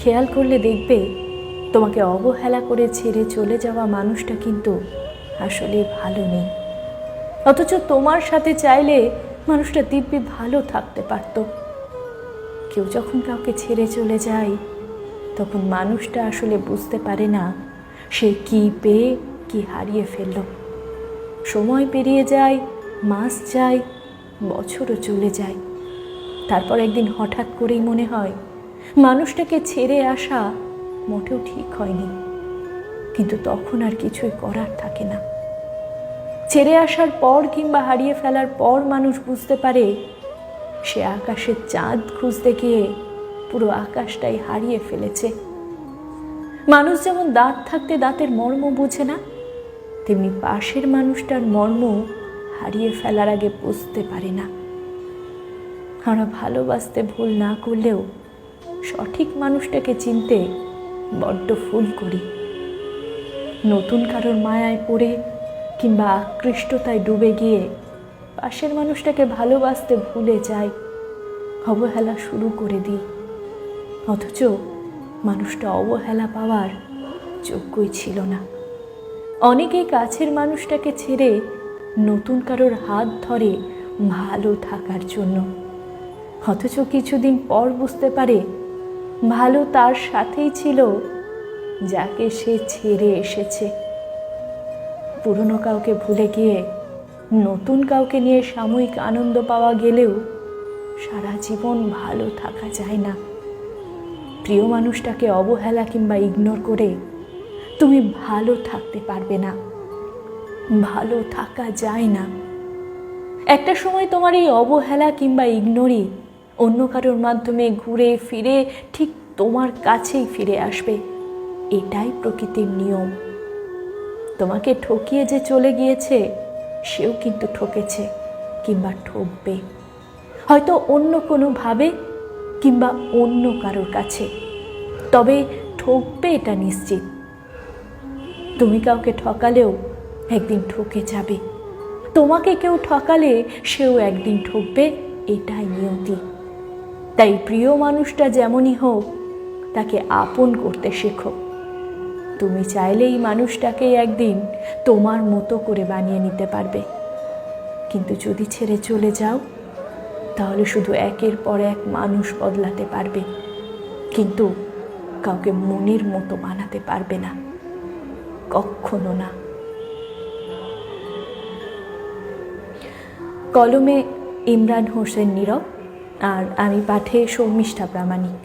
খেয়াল করলে দেখবে তোমাকে অবহেলা করে ছেড়ে চলে যাওয়া মানুষটা কিন্তু আসলে ভালো নেই, অথচ তোমার সাথে চাইলে মানুষটা দিব্যি ভালো থাকতে পারত। কেউ যখন কাউকে ছেড়ে চলে যায় তখন মানুষটা আসলে বুঝতে পারে না সে কি পেয়ে কি হারিয়ে ফেলল। সময় পেরিয়ে যায়, মাস যায়, বছরও চলে যায়, তারপর একদিন হঠাৎ করেই মনে হয় মানুষটাকে ছেড়ে আসা মোটেও ঠিক হয়নি, কিন্তু তখন আর কিছুই করার থাকে না। ছেড়ে আসার পর কিংবা হারিয়ে ফেলার পর মানুষ বুঝতে পারে সে আকাশের চাঁদ খুঁজতে গিয়ে পুরো আকাশটাই হারিয়ে ফেলেছে। মানুষ যেমন দাঁত থাকতে দাঁতের মর্ম বোঝে না, তেমনি পাশের মানুষটার মর্ম হারিয়ে ফেলার আগে বুঝতে পারে না। আমরা ভালোবাসতে ভুল না করলেও সঠিক মানুষটাকে চিনতে বড্ড ভুল করি। নতুন কারোর মায়ায় পড়ে কিংবা আকৃষ্টতায় ডুবে গিয়ে পাশের মানুষটাকে ভালোবাসতে ভুলে যাই, অবহেলা শুরু করে দিই, অথচ মানুষটা অবহেলা পাওয়ার যোগ্যই ছিল না। অনেকেই কাছের মানুষটাকে ছেড়ে নতুন কারোর হাত ধরে ভালো থাকার জন্য, অথচ কিছুদিন পর বুঝতে পারে ভালো তার সাথেই ছিল যাকে সে ছেড়ে এসেছে। পুরনো কাউকে ভুলে গিয়ে নতুন কাউকে নিয়ে সাময়িক আনন্দ পাওয়া গেলেও সারা জীবন ভালো থাকা যায় না। প্রিয় মানুষটাকে অবহেলা কিংবা ইগনোর করে তুমি ভালো থাকতে পারবে না, ভালো থাকা যায় না। একটা সময় তোমার এই অবহেলা কিংবা ইগনোরই অন্য কারোর মাধ্যমে ঘুরে ফিরে ঠিক তোমার কাছেই ফিরে আসবে। এটাই প্রকৃতির নিয়ম। তোমাকে ঠকিয়ে যে চলে গিয়েছে সেও কিন্তু ঠকেছে কিংবা ঠকবে, হয়তো অন্য কোনোভাবে কিংবা অন্য কারোর কাছে, তবে ঠকবে এটা নিশ্চিত। তুমি কাউকে ঠকালেও একদিন ঠকে যাবে, তোমাকে কেউ ঠকালে সেও একদিন ঠকবে, এটাই নিয়তি। তাই প্রিয় মানুষটা যেমনই হোক তাকে আপন করতে শেখো। তুমি চাইলেই মানুষটাকে একদিন তোমার মতো করে বানিয়ে নিতে পারবে, কিন্তু যদি ছেড়ে চলে যাও তাহলে শুধু একের পর এক মানুষ বদলাতে পারবে, কিন্তু কাউকে মনের মতো বানাতে পারবে না, কখনো না। কলমে ইমরান হোসেন নীরব, আর আমি পাঠে শর্মিষ্ঠা প্রামাণিক।